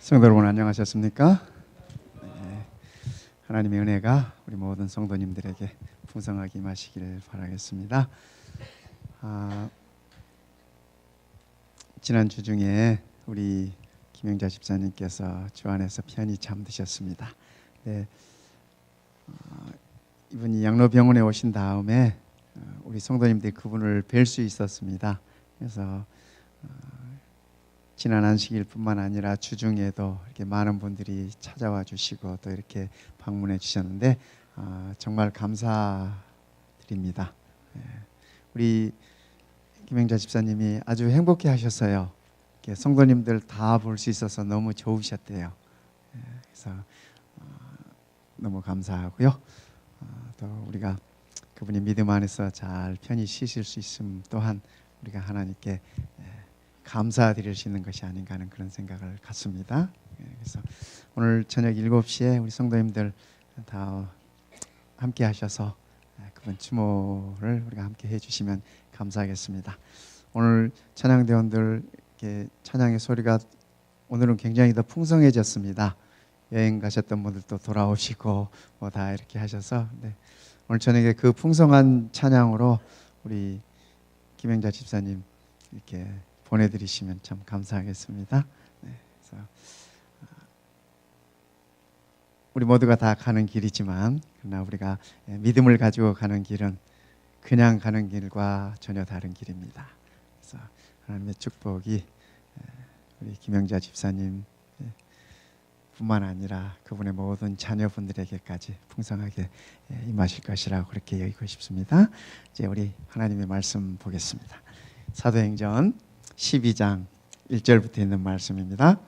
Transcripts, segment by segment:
성도 여러분 안녕하셨습니까? 네, 하나님의 은혜가 우리 모든 성도님들에게 풍성하게 임하시기를 바라겠습니다. 지난주 중에 우리 김영자 집사님께서 주 안에서 편히 잠드셨습니다. 네, 이분이 양로병원에 오신 다음에 우리 성도님들이 그분을 뵐 수 있었습니다. 그래서 지난 안식일 뿐만 아니라 주중에도 이렇게 많은 분들이 찾아와 주시고 또 이렇게 방문해 주셨는데 정말 감사드립니다. 우리 김영자 집사님이 아주 행복해 하셨어요. 성도님들 다 볼 수 있어서 너무 좋으셨대요. 그래서 너무 감사하고요. 또 우리가 그분이 믿음 안에서 잘 편히 쉬실 수 있음 또한 우리가 하나님께 감사드릴 수 있는 것이 아닌가 하는 그런 생각을 갖습니다. 그래서 오늘 저녁 7시에 우리 성도님들 다 함께 하셔서 그분 추모를 우리가 함께 해주시면 감사하겠습니다. 오늘 찬양대원들 찬양의 소리가 오늘은 굉장히 더 풍성해졌습니다. 여행 가셨던 분들도 돌아오시고 뭐 다 이렇게 하셔서 오늘 저녁에 그 풍성한 찬양으로 우리 김영자 집사님 이렇게 보내드리시면 참 감사하겠습니다. 그래서 우리 모두가 다 가는 길이지만 그러나 우리가 믿음을 가지고 가는 길은 그냥 가는 길과 전혀 다른 길입니다. 그래서 하나님의 축복이 우리 김영자 집사님 뿐만 아니라 그분의 모든 자녀분들에게까지 풍성하게 임하실 것이라고 그렇게 여기고 싶습니다. 이제 우리 하나님의 말씀 보겠습니다. 사도행전 12장 1절부터 있는 말씀입니다.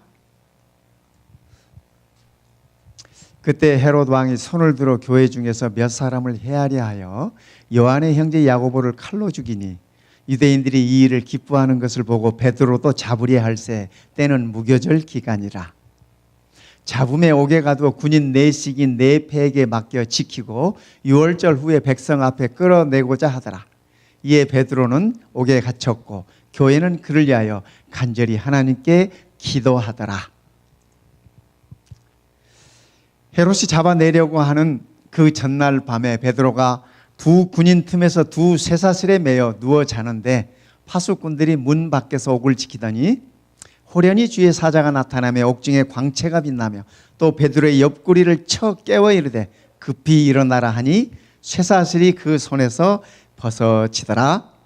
그때 헤롯 왕이 손을 들어 교회 중에서 몇 사람을 헤아려 하여 요한의 형제 야고보를 칼로 죽이니 유대인들이 이 일을 기뻐하는 것을 보고 베드로도 잡으려 할새 때는 무교절 기간이라. 잡음에 옥에 가두어 군인 넷씩인 네 패에게 맡겨 지키고 유월절 후에 백성 앞에 끌어내고자 하더라. 이에 베드로는 옥에 갇혔고 교회는 그를 위하여 간절히 하나님께 기도하더라. 헤롯이 잡아내려고 하는 그 전날 밤에 베드로가 두 군인 틈에서 두 쇠사슬에 매여 누워 자는데 파수꾼들이 문 밖에서 옥을 지키더니 호련히 주의 사자가 나타나며 옥중에 광채가 빛나며 또 베드로의 옆구리를 쳐 깨워 이르되 급히 일어나라 하니 쇠사슬이 그 손에서 벗어지더라.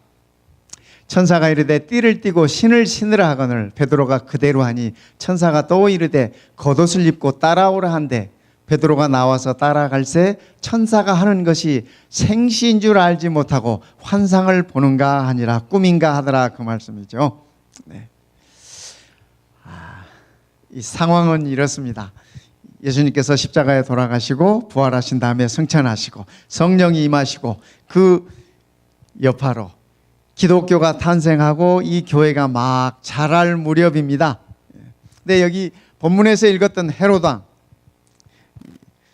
천사가 이르되 띠를 띠고 신을 신으라 하거늘 베드로가 그대로 하니 천사가 또 이르되 겉옷을 입고 따라오라 한데 베드로가 나와서 따라갈새 천사가 하는 것이 생시인 줄 알지 못하고 환상을 보는가 하니라. 꿈인가 하더라. 그 말씀이죠. 이 상황은 이렇습니다. 예수님께서 십자가에 돌아가시고 부활하신 다음에 승천하시고 성령이 임하시고 그 여파로 기독교가 탄생하고 이 교회가 막 자랄 무렵입니다. 근데 여기 본문에서 읽었던 헤롯 왕,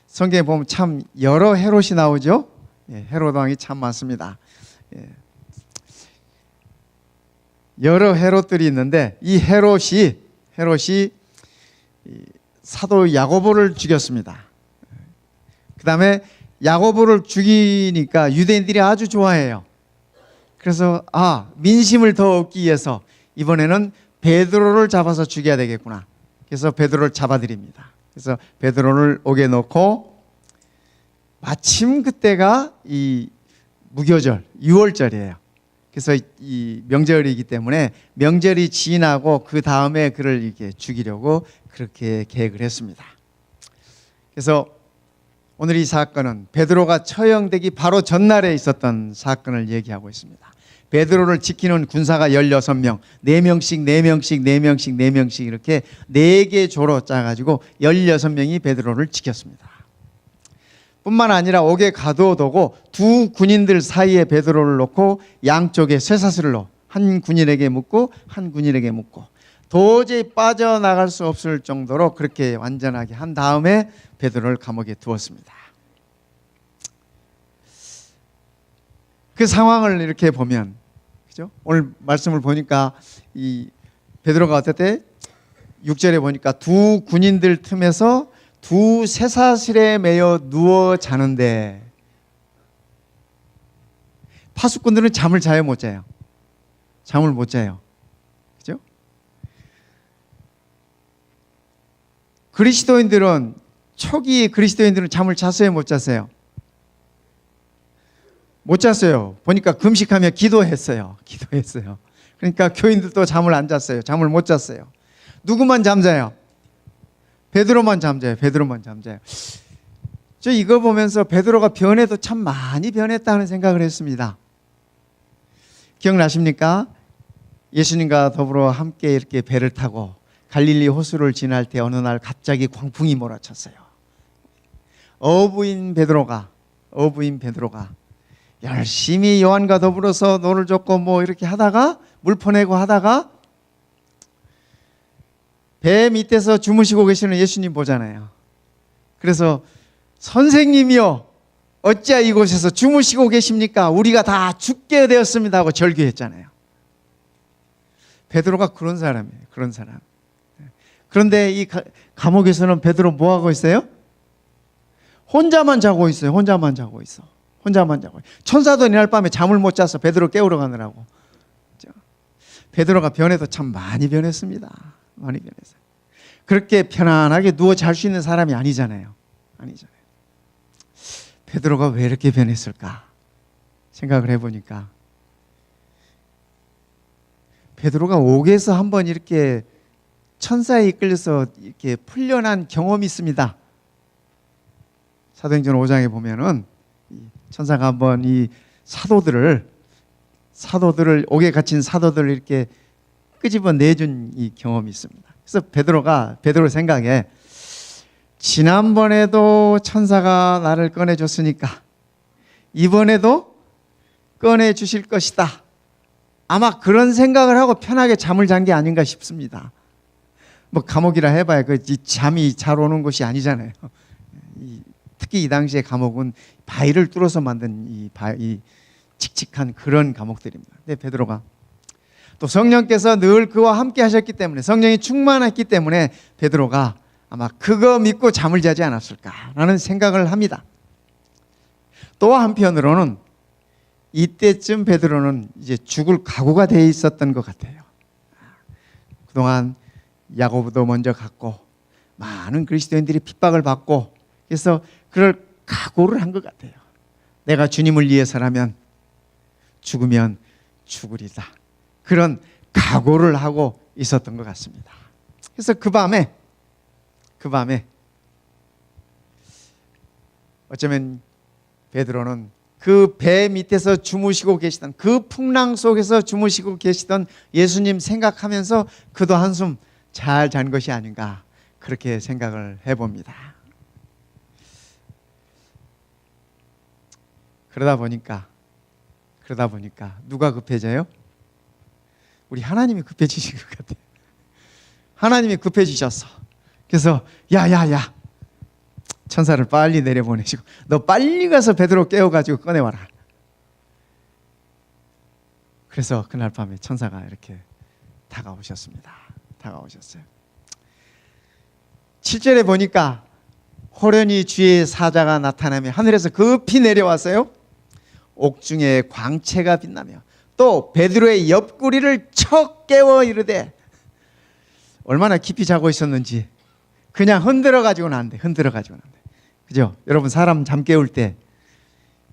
성경에 보면 참 여러 헤롯이 나오죠. 헤롯 왕이 참 많습니다. 여러 헤롯들이 있는데 이 헤롯이 사도 야고보를 죽였습니다. 그 다음에 야고보를 죽이니까 유대인들이 아주 좋아해요. 그래서 민심을 더 얻기 위해서 이번에는 베드로를 잡아서 죽여야 되겠구나. 그래서 베드로를 잡아들입니다. 그래서 베드로를 옥에 넣고 마침 그때가 이 무교절 유월절이에요. 그래서 이 명절이기 때문에 명절이 지나고 그 다음에 그를 이렇게 죽이려고 그렇게 계획을 했습니다. 그래서 오늘 이 사건은 베드로가 처형되기 바로 전날에 있었던 사건을 얘기하고 있습니다. 베드로를 지키는 군사가 16명, 4명씩 이렇게 4개 조로 짜가지고 16명이 베드로를 지켰습니다. 뿐만 아니라 옥에 가두어두고 두 군인들 사이에 베드로를 놓고 양쪽에 쇠사슬로 한 군인에게 묶고 한 군인에게 묶고 도저히 빠져나갈 수 없을 정도로 그렇게 완전하게 한 다음에 베드로를 감옥에 두었습니다. 그 상황을 이렇게 보면, 그죠? 오늘 말씀을 보니까 이 베드로가 어땠대? 6절에 보니까 두 군인들 틈에서 두 쇠사슬에 매여 누워 자는데, 파수꾼들은 잠을 자요, 못 자요? 잠을 못 자요. 그죠? 그리스도인들은, 초기 그리스도인들은 잠을 잤어요, 못 잤어요? 못 잤어요. 보니까 금식하며 기도했어요. 그러니까 교인들도 잠을 안 잤어요. 잠을 못 잤어요. 누구만 잠자요? 베드로만 잠자요. 저 이거 보면서 베드로가 변해도 참 많이 변했다는 생각을 했습니다. 기억나십니까? 예수님과 더불어 함께 이렇게 배를 타고 갈릴리 호수를 지날 때 어느 날 갑자기 광풍이 몰아쳤어요. 어부인 베드로가 열심히 요한과 더불어서 노를 젓고 뭐 이렇게 하다가 물 퍼내고 하다가 배 밑에서 주무시고 계시는 예수님 보잖아요. 그래서 선생님이요, 어찌하여 이곳에서 주무시고 계십니까? 우리가 다 죽게 되었습니다 하고 절규했잖아요. 베드로가 그런 사람이에요. 그런 사람. 그런데 이 감옥에서는 베드로 뭐 하고 있어요? 혼자만 자고 있어요. 천사도 이날 밤에 잠을 못 자서 베드로 깨우러 가느라고. 베드로가 변해도 참 많이 변했습니다. 많이 변했어요. 그렇게 편안하게 누워 잘 수 있는 사람이 아니잖아요. 베드로가 왜 이렇게 변했을까 생각을 해보니까, 베드로가 옥에서 한번 이렇게 천사에 이끌려서 이렇게 풀려난 경험이 있습니다. 사도행전 5장에 보면은 천사가 한번 이 사도들을 옥에 갇힌 사도들을 이렇게 끄집어 내준 이 경험이 있습니다. 그래서 베드로 생각에, 지난번에도 천사가 나를 꺼내줬으니까 이번에도 꺼내주실 것이다. 아마 그런 생각을 하고 편하게 잠을 잔 게 아닌가 싶습니다. 뭐 감옥이라 해봐야 잠이 잘 오는 곳이 아니잖아요. 특히 이 당시의 감옥은 바위를 뚫어서 만든 이 칙칙한 그런 감옥들입니다. 근데 베드로가 또 성령께서 늘 그와 함께 하셨기 때문에, 성령이 충만했기 때문에 베드로가 아마 그거 믿고 잠을 자지 않았을까라는 생각을 합니다. 또 한편으로는 이때쯤 베드로는 이제 죽을 각오가 돼 있었던 것 같아요. 그동안 야고보도 먼저 갔고 많은 그리스도인들이 핍박을 받고, 그래서 그럴 각오를 한 것 같아요. 내가 주님을 위해서라면 죽으면 죽으리다. 그런 각오를 하고 있었던 것 같습니다. 그래서 그 밤에 어쩌면 베드로는 그 배 밑에서 주무시고 계시던, 그 풍랑 속에서 주무시고 계시던 예수님 생각하면서 그도 한숨 잘 잔 것이 아닌가, 그렇게 생각을 해봅니다. 그러다 보니까 누가 급해져요? 우리 하나님이 급해지신 것 같아요. 하나님이 급해지셨어. 그래서 야야야, 천사를 빨리 내려보내시고 너 빨리 가서 베드로 깨워가지고 꺼내와라. 그래서 그날 밤에 천사가 이렇게 다가오셨습니다. 7절에 보니까 호련히 주의 사자가 나타나며 하늘에서 급히 내려왔어요. 옥중에 광채가 빛나며 또 베드로의 옆구리를 척 깨워 이르되, 얼마나 깊이 자고 있었는지 그냥 흔들어 가지고는 안 돼. 그죠? 여러분, 사람 잠 깨울 때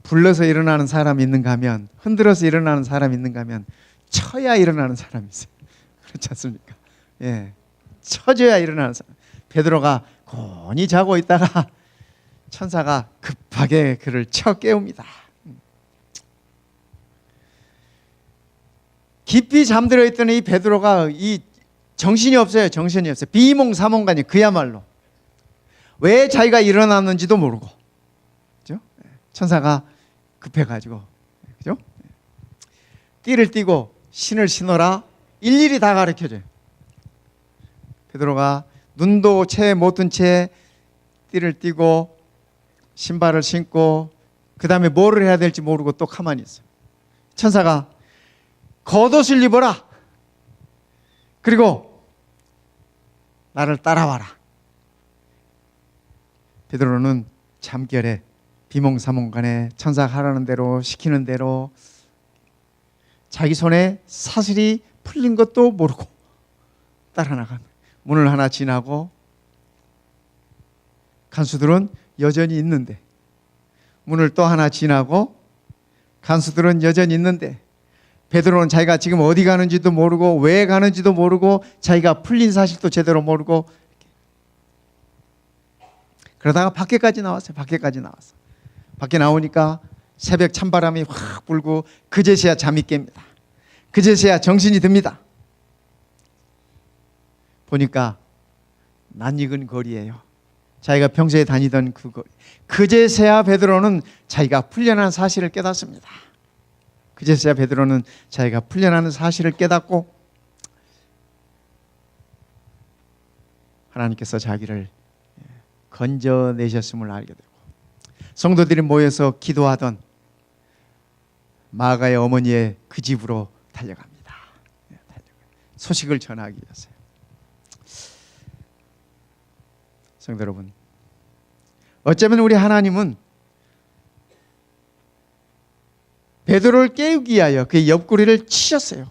불러서 일어나는 사람이 있는가 하면, 흔들어서 일어나는 사람이 있는가 하면 쳐야 일어나는 사람이 있어요. 그렇지 않습니까? 예, 쳐줘야 일어나는 사람. 베드로가 곤히 자고 있다가 천사가 급하게 그를 쳐 깨웁니다. 깊이 잠들어 있던 이 베드로가 정신이 없어요. 비몽사몽간이, 그야말로 왜 자기가 일어났는지도 모르고, 그죠? 천사가 급해가지고, 그죠? 띠를 띠고 신을 신어라, 일일이 다 가르쳐줘요. 베드로가 눈도 채 못 뜬 채 띠를 띠고 신발을 신고 그 다음에 뭐를 해야 될지 모르고 또 가만히 있어요. 천사가 겉옷을 입어라, 그리고 나를 따라와라. 베드로는 잠결에 비몽사몽간에 천사가 하라는 대로 시키는 대로 자기 손에 사슬이 풀린 것도 모르고 따라 나간 문을 하나 지나고 간수들은 여전히 있는데 문을 또 하나 지나고 간수들은 여전히 있는데 베드로는 자기가 지금 어디 가는지도 모르고 왜 가는지도 모르고 자기가 풀린 사실도 제대로 모르고 그러다가 밖에까지 나왔어요. 밖에 나오니까 새벽 찬바람이 확 불고 그제서야 잠이 깹니다. 그제서야 정신이 듭니다. 보니까 낯익은 거리예요. 자기가 평소에 다니던 그 거리. 그제서야 베드로는 자기가 풀려난 사실을 깨닫습니다. 그제서야 베드로는 자기가 풀려나는 사실을 깨닫고 하나님께서 자기를 건져내셨음을 알게 되고 성도들이 모여서 기도하던 마가의 어머니의 그 집으로 달려갑니다. 소식을 전하기 위해서요. 성도 여러분, 어쩌면 우리 하나님은 베드로를 깨우기 위하여 그의 옆구리를 치셨어요.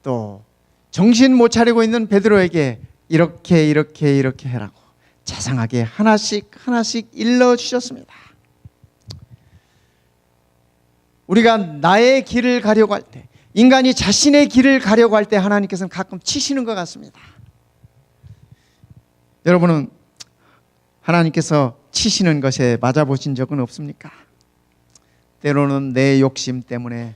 또 정신 못 차리고 있는 베드로에게 이렇게 해라고 자상하게 하나씩 일러주셨습니다. 우리가 나의 길을 가려고 할 때, 인간이 자신의 길을 가려고 할 때 하나님께서는 가끔 치시는 것 같습니다. 여러분은 하나님께서 치시는 것에 맞아보신 적은 없습니까? 때로는 내 욕심 때문에,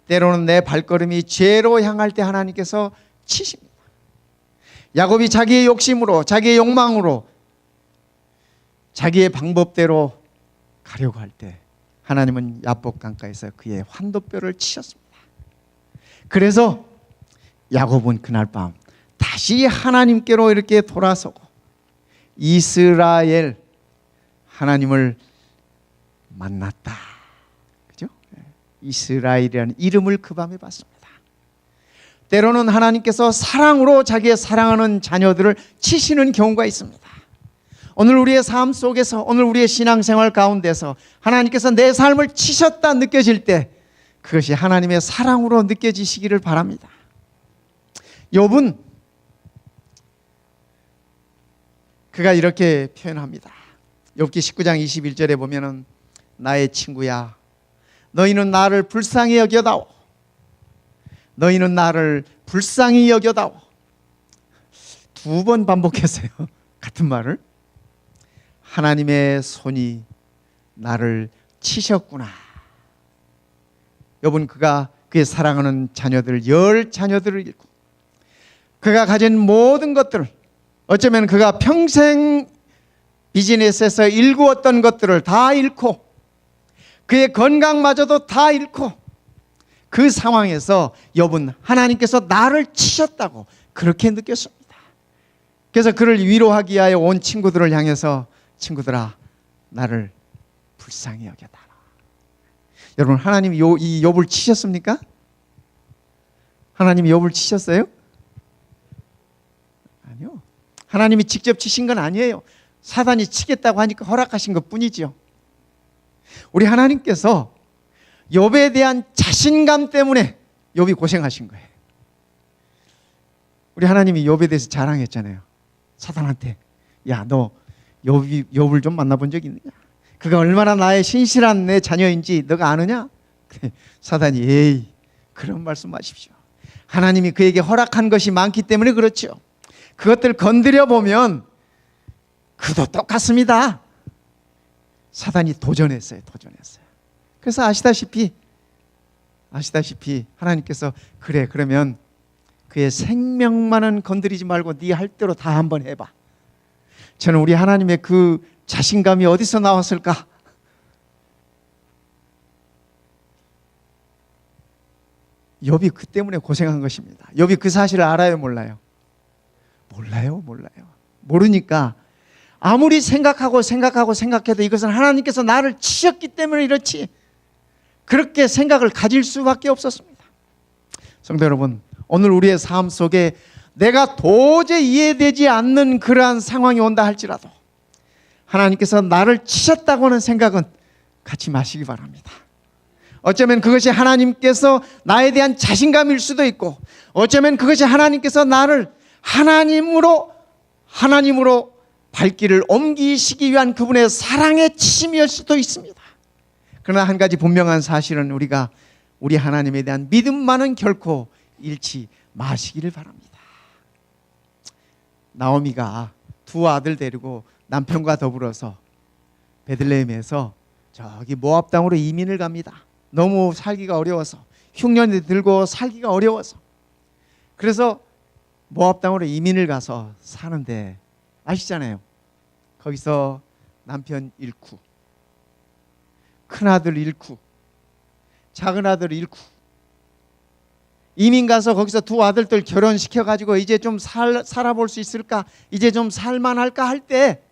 때로는 내 발걸음이 죄로 향할 때 하나님께서 치십니다. 야곱이 자기의 욕심으로, 자기의 욕망으로, 자기의 방법대로 가려고 할 때 하나님은 야복 강가에서 그의 환도뼈를 치셨습니다. 그래서 야곱은 그날 밤 다시 하나님께로 이렇게 돌아서고 이스라엘, 하나님을 만났다. 그죠? 이스라엘이라는 이름을 그 밤에 받습니다. 때로는 하나님께서 사랑으로 자기의 사랑하는 자녀들을 치시는 경우가 있습니다. 오늘 우리의 삶 속에서, 오늘 우리의 신앙생활 가운데서 하나님께서 내 삶을 치셨다 느껴질 때 그것이 하나님의 사랑으로 느껴지시기를 바랍니다. 욥은 그가 이렇게 표현합니다. 욥기 19장 21절에 보면은 나의 친구야, 너희는 나를 불쌍히 여겨다오. 너희는 나를 불쌍히 여겨다오. 2번 반복했어요. 같은 말을. 하나님의 손이 나를 치셨구나. 욥은 그가 그의 사랑하는 자녀들, 10 자녀들을 잃고 그가 가진 모든 것들을, 어쩌면 그가 평생 비즈니스에서 일구었던 것들을 다 잃고 그의 건강마저도 다 잃고 그 상황에서 욥은 하나님께서 나를 치셨다고 그렇게 느꼈습니다. 그래서 그를 위로하기 위하여 온 친구들을 향해서 친구들아, 나를 불쌍히 여겨다라. 여러분, 하나님이 이 욥을 치셨습니까? 하나님이 욥을 치셨어요? 아니요. 하나님이 직접 치신 건 아니에요. 사단이 치겠다고 하니까 허락하신 것 뿐이죠. 우리 하나님께서 욥에 대한 자신감 때문에 욥이 고생하신 거예요. 우리 하나님이 욥에 대해서 자랑했잖아요. 사단한테, 야, 너 욥을 좀 만나본 적 있느냐? 그가 얼마나 나의 신실한 내 자녀인지 너가 아느냐? 사단이, 에이, 그런 말씀 마십시오. 하나님이 그에게 허락한 것이 많기 때문에 그렇죠. 그것들 건드려 보면 그도 똑같습니다. 사단이 도전했어요. 그래서 아시다시피 하나님께서 그래, 그러면 그의 생명만은 건드리지 말고 네 할 대로 다 한번 해봐. 저는 우리 하나님의 그 자신감이 어디서 나왔을까? 욥이 그 때문에 고생한 것입니다. 욥이 그 사실을 알아요, 몰라요? 몰라요. 모르니까 아무리 생각해도 이것은 하나님께서 나를 치셨기 때문에 이렇지, 그렇게 생각을 가질 수밖에 없었습니다. 성도 여러분, 오늘 우리의 삶 속에 내가 도저히 이해되지 않는 그러한 상황이 온다 할지라도 하나님께서 나를 치셨다고 하는 생각은 갖지 마시기 바랍니다. 어쩌면 그것이 하나님께서 나에 대한 자신감일 수도 있고, 어쩌면 그것이 하나님께서 나를 하나님으로 발길을 옮기시기 위한 그분의 사랑의 치심일 수도 있습니다. 그러나 한 가지 분명한 사실은 우리가 우리 하나님에 대한 믿음만은 결코 잃지 마시기를 바랍니다. 나오미가 두 아들 데리고 남편과 더불어서 베들레헴에서 저기 모압 땅으로 이민을 갑니다. 너무 살기가 어려워서, 흉년이 들고 살기가 어려워서. 그래서 모압 땅으로 이민을 가서 사는데 아시잖아요. 거기서 남편 잃고, 큰아들 잃고, 작은아들 잃고, 이민 가서 거기서 두 아들들 결혼시켜가지고 이제 좀 살아볼 수 있을까, 이제 좀 살만할까 할 때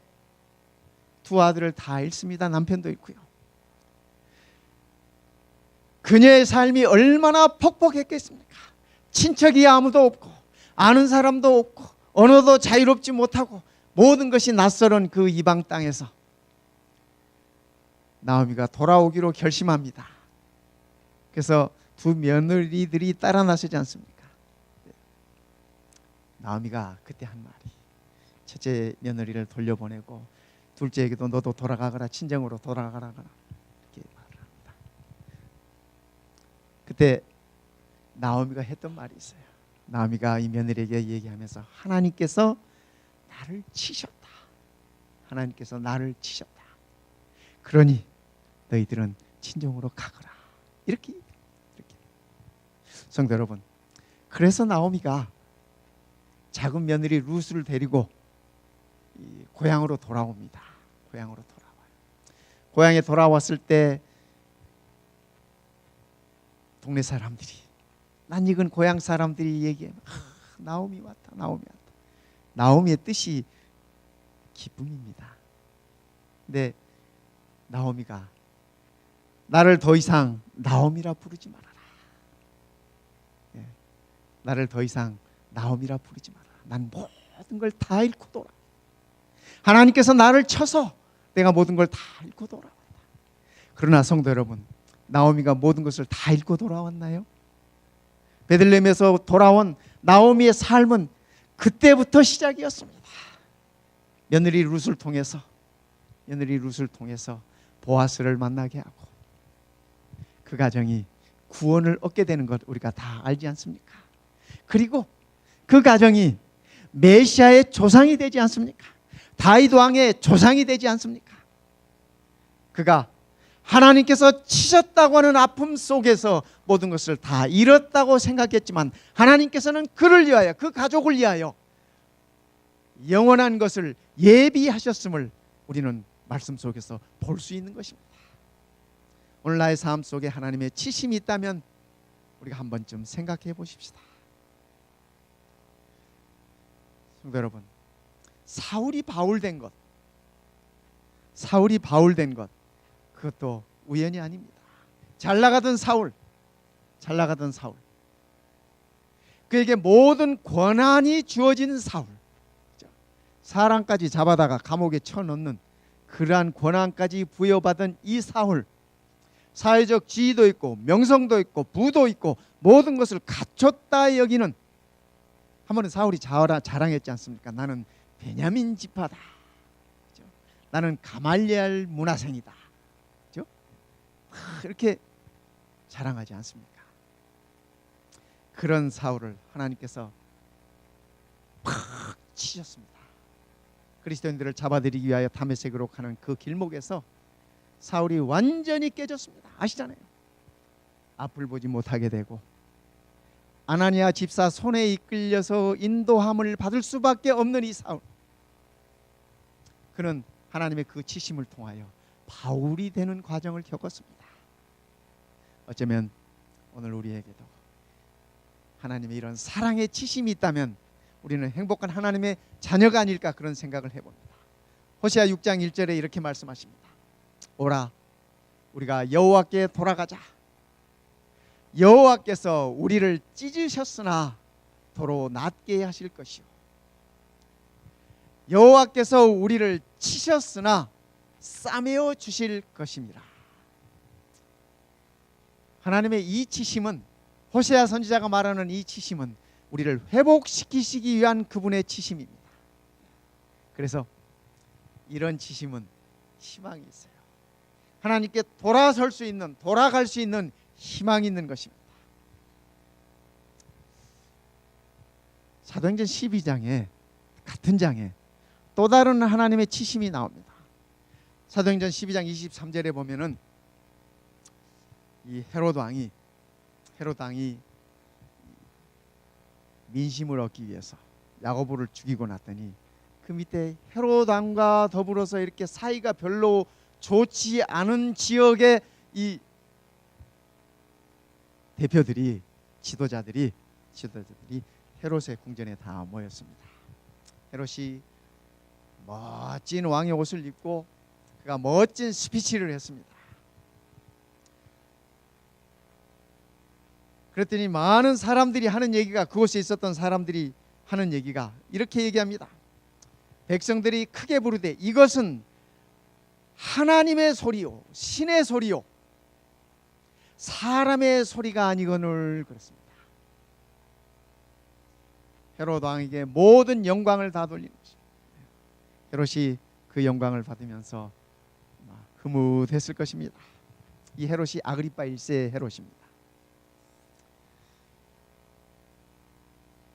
두 아들을 다 잃습니다. 남편도 잃고요. 그녀의 삶이 얼마나 퍽퍽했겠습니까? 친척이 아무도 없고, 아는 사람도 없고, 언어도 자유롭지 못하고, 모든 것이 낯설은 그 이방 땅에서 나오미가 돌아오기로 결심합니다. 그래서 두 며느리들이 따라 나서지 않습니까? 나오미가 그때 한 말이, 첫째 며느리를 돌려보내고 둘째에게도 너도 돌아가거라, 친정으로 돌아가라 이렇게 말을 합니다. 그때 나오미가 했던 말이 있어요. 나오미가 이 며느리에게 얘기하면서, 하나님께서 나를 치셨다. 하나님께서 나를 치셨다. 그러니 너희들은 친정으로 가거라. 이렇게. 성도 여러분, 그래서 나오미가 작은 며느리 루스를 데리고 고향으로 돌아옵니다. 고향으로 돌아와요. 고향에 돌아왔을 때 동네 사람들이, 낯익은 고향 사람들이 얘기해, 나오미 왔다, 나오미 왔다. 나오미의 뜻이 기쁨입니다. 근데 나오미가 나를 더 이상 나오미라 부르지 말아라. 나를 더 이상 나오미라 부르지 마라. 난 모든 걸 다 잃고 돌아. 하나님께서 나를 쳐서 내가 모든 걸 다 잃고 돌아왔다. 그러나 성도 여러분, 나오미가 모든 것을 다 잃고 돌아왔나요? 베들레헴에서 돌아온 나오미의 삶은 그때부터 시작이었습니다. 며느리 룻을 통해서 보아스를 만나게 하고, 그 가정이 구원을 얻게 되는 것 우리가 다 알지 않습니까? 그리고 그 가정이 메시아의 조상이 되지 않습니까? 다윗 왕의 조상이 되지 않습니까? 그가 하나님께서 치셨다고 하는 아픔 속에서 모든 것을 다 잃었다고 생각했지만, 하나님께서는 그를 위하여, 그 가족을 위하여 영원한 것을 예비하셨음을 우리는 말씀 속에서 볼 수 있는 것입니다. 오늘 나의 삶 속에 하나님의 치심이 있다면 우리가 한 번쯤 생각해 보십시다. 성도 여러분, 사울이 바울 된 것, 그것도 우연이 아닙니다. 잘 나가던 사울, 그에게 모든 권한이 주어진 사울, 사람까지 잡아다가 감옥에 쳐넣는 그러한 권한까지 부여받은 이 사울, 사회적 지위도 있고 명성도 있고 부도 있고 모든 것을 갖췄다 여기는, 한 번은 사울이 자랑했지 않습니까? 나는 베냐민 지파다. 그렇죠? 나는 가말리엘 문화생이다. 그렇죠? 이렇게 자랑하지 않습니까? 그런 사울을 하나님께서 팍 치셨습니다. 그리스도인들을 잡아들이기 위하여 다메섹으로 가는 그 길목에서 사울이 완전히 깨졌습니다. 아시잖아요. 앞을 보지 못하게 되고 아나니아 집사 손에 이끌려서 인도함을 받을 수밖에 없는 이 사울, 그는 하나님의 그 치심을 통하여 바울이 되는 과정을 겪었습니다. 어쩌면 오늘 우리에게도 하나님의 이런 사랑의 치심이 있다면 우리는 행복한 하나님의 자녀가 아닐까, 그런 생각을 해봅니다. 호세아 6장 1절에 이렇게 말씀하십니다. 오라, 우리가 여호와께 돌아가자. 여호와께서 우리를 찢으셨으나 도로 낫게 하실 것이요 여호와께서 우리를 치셨으나 싸매어 주실 것입니다. 하나님의 이 치심은, 호세아 선지자가 말하는 이 치심은 우리를 회복시키시기 위한 그분의 치심입니다. 그래서 이런 치심은 희망이 있어요. 하나님께 돌아갈 수 있는 희망이 있는 것입니다. 사도행전 12장에, 같은 장에 또 다른 하나님의 치심이 나옵니다. 사도행전 12장 23절에 보면은 이 헤롯 왕이 민심을 얻기 위해서 야고보를 죽이고 났더니 그 밑에 헤롯 왕과 더불어서 이렇게 사이가 별로 좋지 않은 지역의 이 대표들이, 지도자들이 헤롯의 궁전에 다 모였습니다. 헤롯이 멋진 왕의 옷을 입고 그가 멋진 스피치를 했습니다. 그랬더니 많은 사람들이 하는 얘기가, 그곳에 있었던 사람들이 하는 얘기가 이렇게 얘기합니다. 백성들이 크게 부르되 이것은 하나님의 소리요 신의 소리요 사람의 소리가 아니거늘. 그렇습니다. 헤롯 왕에게 모든 영광을 다 돌리는 것입니다. 헤롯이 그 영광을 받으면서 흐뭇했을 것입니다. 이 헤롯이 아그리파 1세 헤롯입니다.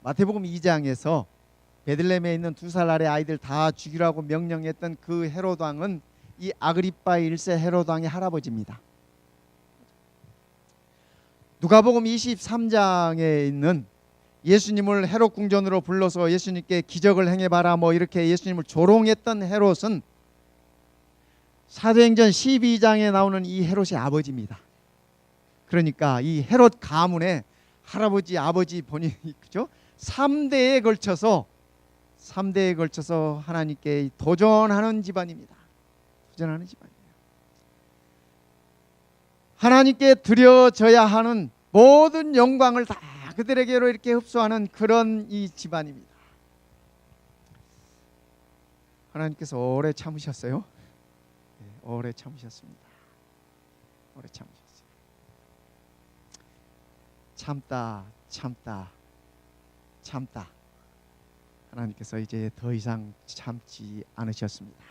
마태복음 2장에서 베들레헴에 있는 2살 아래 아이들 다 죽이라고 명령했던 그 헤롯 왕은 이 아그리파 1세 헤롯 왕의 할아버지입니다. 누가복음 23장에 있는 예수님을 헤롯 궁전으로 불러서 예수님께 기적을 행해봐라 뭐 이렇게 예수님을 조롱했던 헤롯은 사도행전 12장에 나오는 이 헤롯의 아버지입니다. 그러니까 이 헤롯 가문의 할아버지, 아버지 본인이, 그죠? 3대에 걸쳐서 하나님께 도전하는 집안입니다. 도전하는 집안이에요. 하나님께 드려져야 하는 모든 영광을 다 그들에게로 이렇게 흡수하는 그런 이 집안입니다. 하나님께서 오래 참으셨어요. 네, 오래 참으셨습니다. 오래 참으셨어요. 참다. 하나님께서 이제 더 이상 참지 않으셨습니다.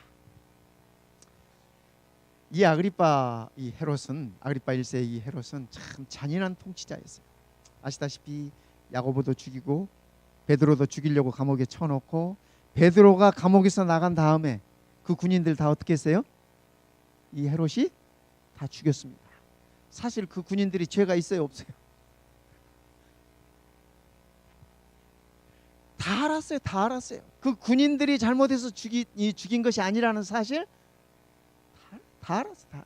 이 아그리파 1세 이 헤롯은 참 잔인한 통치자였어요. 아시다시피 야고보도 죽이고 베드로도 죽이려고 감옥에 쳐놓고, 베드로가 감옥에서 나간 다음에 그 군인들 다 어떻게 했어요? 이 헤롯이 다 죽였습니다. 사실 그 군인들이 죄가 있어요, 없어요? 다 알았어요. 그 군인들이 잘못해서 죽인 것이 아니라는 사실 다 알았어요.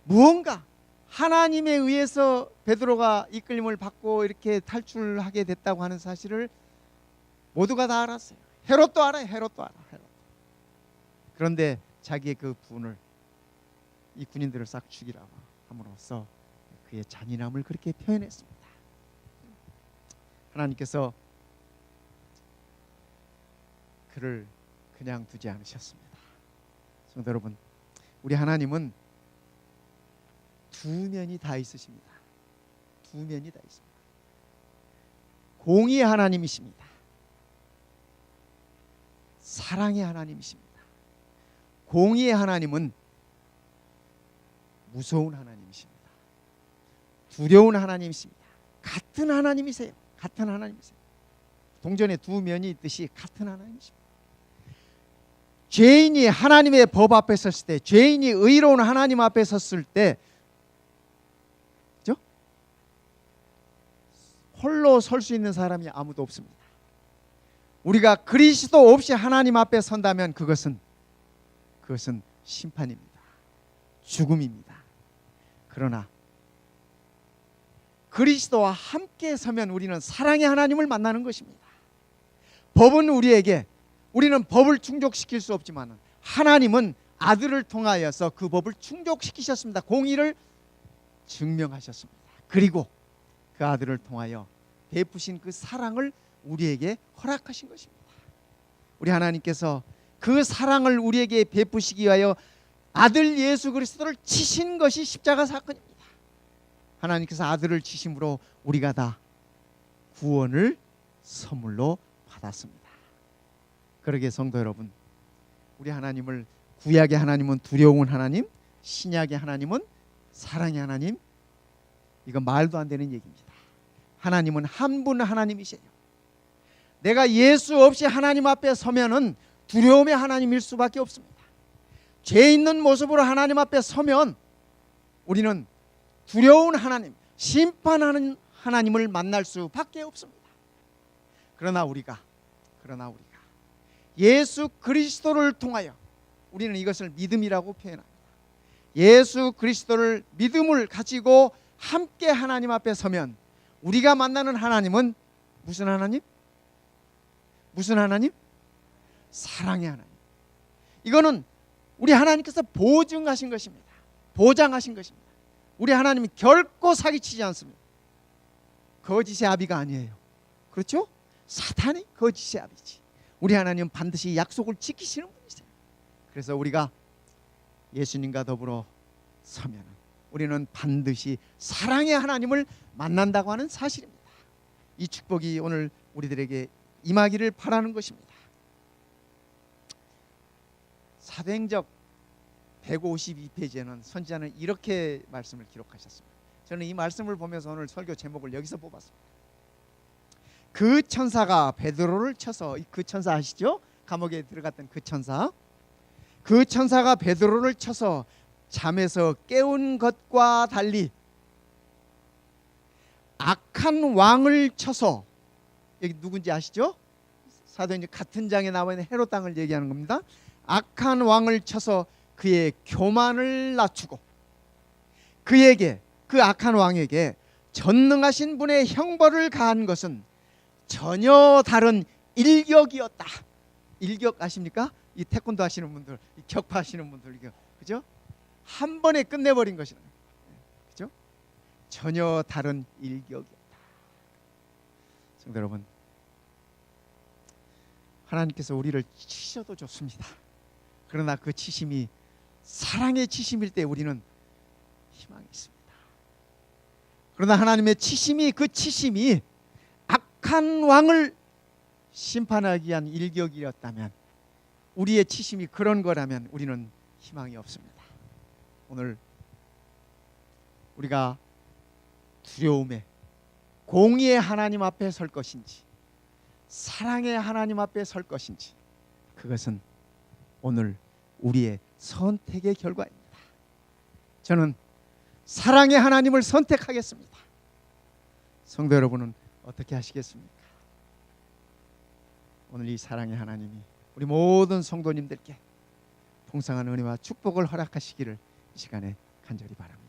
무언가 하나님에 의해서 베드로가 이끌림을 받고 이렇게 탈출하게 됐다고 하는 사실을 모두가 다 알았어요. 헤롯도 알아요. 헤롯도 알아. 그런데 자기의 그 분을, 이 군인들을 싹 죽이라고 함으로써 그의 잔인함을 그렇게 표현했습니다. 하나님께서 그를 그냥 두지 않으셨습니다. 성도 여러분, 우리 하나님은 두 면이 다 있으십니다. 두 면이 다 있습니다. 공의의 하나님이십니다. 사랑의 하나님이십니다. 공의의 하나님은 무서운 하나님이십니다. 두려운 하나님이십니다. 같은 하나님이세요. 동전에 두 면이 있듯이 같은 하나님이십니다. 죄인이 하나님의 법 앞에 섰을 때, 죄인이 의로운 하나님 앞에 섰을 때, 그죠? 홀로 설 수 있는 사람이 아무도 없습니다. 우리가 그리스도 없이 하나님 앞에 선다면 그것은 심판입니다. 죽음입니다. 그러나 그리스도와 함께 서면 우리는 사랑의 하나님을 만나는 것입니다. 법은 우리는 법을 충족시킬 수 없지만 하나님은 아들을 통하여서 그 법을 충족시키셨습니다. 공의를 증명하셨습니다. 그리고 그 아들을 통하여 베푸신 그 사랑을 우리에게 허락하신 것입니다. 우리 하나님께서 그 사랑을 우리에게 베푸시기 위하여 아들 예수 그리스도를 치신 것이 십자가 사건입니다. 하나님께서 아들을 치심으로 우리가 다 구원을 선물로 받았습니다. 그러게 성도 여러분, 우리 하나님을, 구약의 하나님은 두려운 하나님, 신약의 하나님은 사랑의 하나님, 이건 말도 안 되는 얘기입니다. 하나님은 한 분 하나님이세요. 내가 예수 없이 하나님 앞에 서면은 두려움의 하나님일 수밖에 없습니다. 죄 있는 모습으로 하나님 앞에 서면 우리는 두려운 하나님, 심판하는 하나님을 만날 수밖에 없습니다. 그러나 우리가 예수 그리스도를 통하여, 우리는 이것을 믿음이라고 표현합니다. 예수 그리스도를 믿음을 가지고 함께 하나님 앞에 서면 우리가 만나는 하나님은 무슨 하나님? 무슨 하나님? 사랑의 하나님. 이거는 우리 하나님께서 보증하신 것입니다. 보장하신 것입니다. 우리 하나님이 결코 사기치지 않습니다. 거짓의 아비가 아니에요. 그렇죠? 사탄이 거짓의 아비지. 우리 하나님은 반드시 약속을 지키시는 분이세요. 그래서 우리가 예수님과 더불어 서면 우리는 반드시 사랑의 하나님을 만난다고 하는 사실입니다. 이 축복이 오늘 우리들에게 임하기를 바라는 것입니다. 사도행적 152페이지에는 선지자는 이렇게 말씀을 기록하셨습니다. 저는 이 말씀을 보면서 오늘 설교 제목을 여기서 뽑았습니다. 그 천사가 베드로를 쳐서, 그 천사 아시죠? 감옥에 들어갔던 그 천사, 그 천사가 베드로를 쳐서 잠에서 깨운 것과 달리 악한 왕을 쳐서, 여기 누군지 아시죠? 사도행전 같은 장에 나와 있는 헤롯 왕을 얘기하는 겁니다. 악한 왕을 쳐서 그의 교만을 낮추고 그에게, 그 악한 왕에게 전능하신 분의 형벌을 가한 것은 전혀 다른 일격이었다. 일격 아십니까? 이 태권도 하시는 분들, 이 격파 하시는 분들, 이거 그죠? 한 번에 끝내버린 것이다. 그죠? 전혀 다른 일격이었다. 성도 여러분, 하나님께서 우리를 치셔도 좋습니다. 그러나 그 치심이 사랑의 치심일 때 우리는 희망이 있습니다. 그러나 하나님의 치심이, 그 치심이 악한 왕을 심판하기 위한 일격이었다면, 우리의 치심이 그런 거라면 우리는 희망이 없습니다. 오늘 우리가 두려움에, 공의의 하나님 앞에 설 것인지 사랑의 하나님 앞에 설 것인지, 그것은 오늘 우리의 선택의 결과입니다. 저는 사랑의 하나님을 선택하겠습니다. 성도 여러분은 어떻게 하시겠습니까? 오늘 이 사랑의 하나님이 우리 모든 성도님들께 풍성한 은혜와 축복을 허락하시기를 이 시간에 간절히 바랍니다.